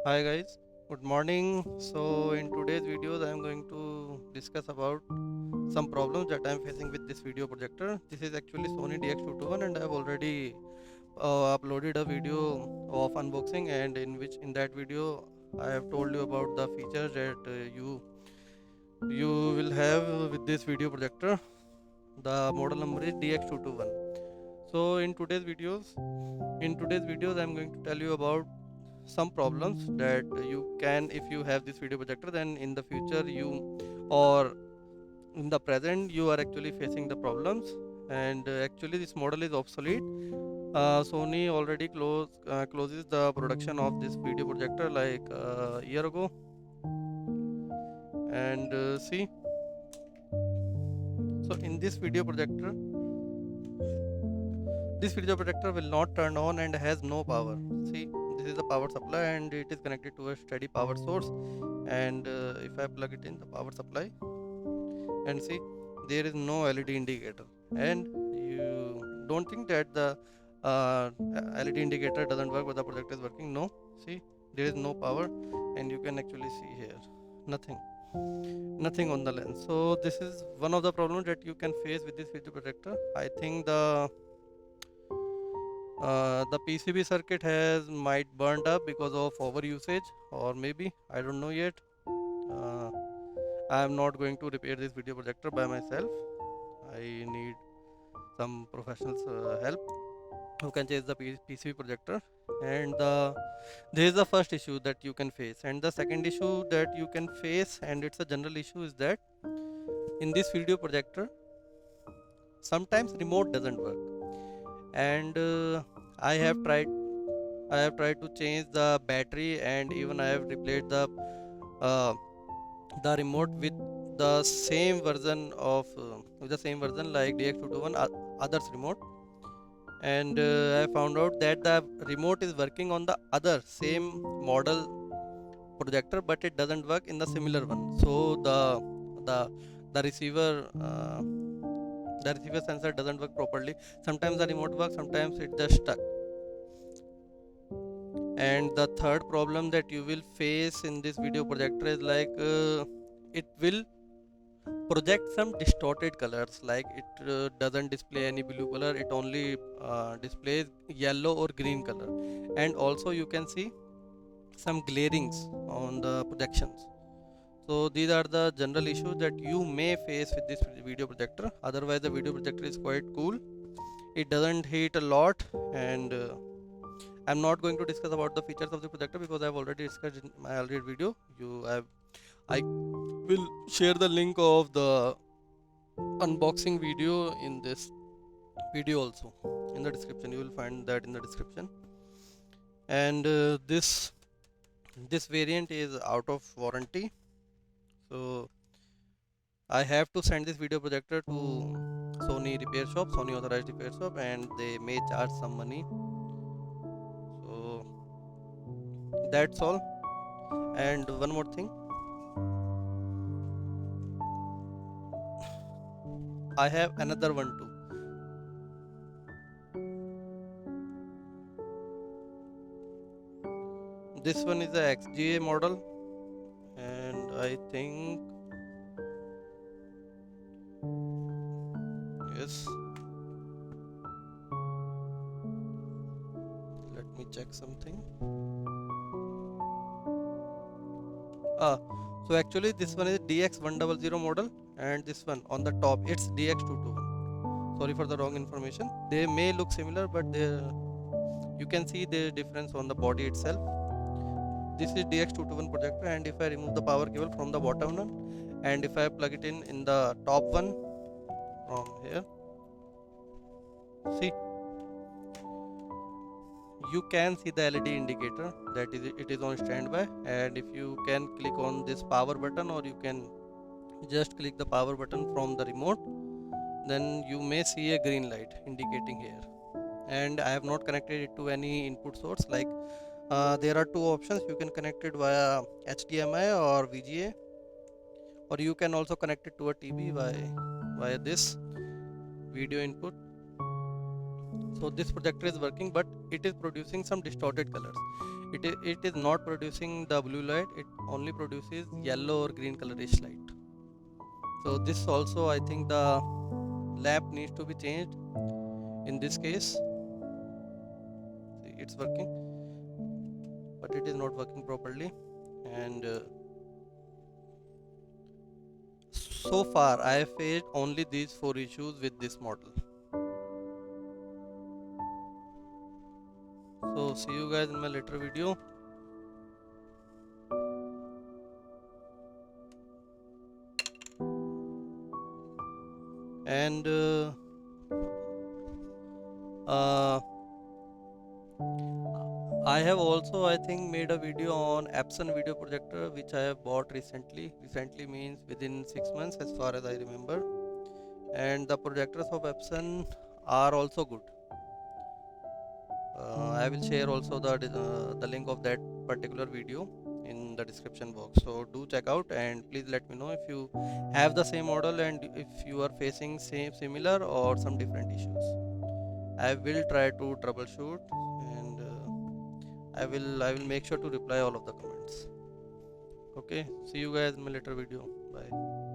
Hi guys, good morning. So in today's videos I am going to discuss about some problems that I am facing with this video projector. This is actually Sony DX221 and I have already uploaded a video of unboxing, and in that video I have told you about the features that you will have with this video projector. The model number is DX221. So in today's videos I am going to tell you about some problems that you can, if you have this video projector, then in the future you, or in the present, you are actually facing the problems. And actually this model is obsolete. Sony already closes the production of this video projector like a year ago. And see, so in this video projector will not turn on and has no power. See, this is the power supply and it is connected to a steady power source. And if I plug it in the power supply, and see, there is no LED indicator. And you don't think that the LED indicator doesn't work but the projector is working. No, see, there is no power, and you can actually see here nothing on the lens. So this is one of the problems that you can face with this video projector. I think the PCB circuit might burned up because of over usage, or maybe I don't know yet. I am not going to repair this video projector by myself. I need some professionals help who can change the PCB projector. And this is the first issue that you can face. And the second issue that you can face, and it's a general issue, is that in this video projector sometimes remote doesn't work. And I have tried to change the battery, and even I have replaced uh, the remote with the same version like DX221 others remote. And I found out that the remote is working on the other same model projector, but it doesn't work in the similar one. So the the receiver uh, the receiver sensor doesn't work properly. Sometimes the remote works, sometimes it just stuck. And the third problem that you will face in this video projector is like it will project some distorted colors, like it doesn't display any blue color, it only displays yellow or green color. And also you can see some glarings on the projections. So these are the general issues that you may face with this video projector. Otherwise the video projector is quite cool, it doesn't heat a lot. And I'm not going to discuss about the features of the projector because I've already discussed in my earlier video. I will share the link of the unboxing video in this video also in the description. You will find that in the description. And this variant is out of warranty, so I have to send this video projector to Sony authorized repair shop, and they may charge some money. So that's all. And one more thing, I have another one too. This one is a XGA model, and I think, yes, let me check something. So actually this one is DX100 model, and this one on the top it's DX221. Sorry for the wrong information. They may look similar, but you can see the difference on the body itself. This is DX221 projector, and if I remove the power cable from the bottom one, and if I plug it in the top one from here, see, you can see the LED indicator that it is on standby. And if you can click on this power button, or you can just click the power button from the remote, then you may see a green light indicating here. And I have not connected it to any input source. Like there are two options: you can connect it via HDMI or VGA, or you can also connect it to a TV via this video input. So this projector is working, but it is producing some distorted colors. it is not producing the blue light, it only produces yellow or green colorish light. So this also I think the lamp needs to be changed in this case. See, it's working, but it is not working properly. And so far I have faced only these 4 issues with this model. So see you guys in my later video. And I have also I think made a video on Epson video projector which I have bought recently. Recently means within 6 months as far as I remember. And the projectors of Epson are also good. I will share also the link of that particular video in the description box. So do check out and please let me know if you have the same model and if you are facing similar or some different issues. I will try to troubleshoot and I will make sure to reply all of the comments. Okay, see you guys in my later video. Bye.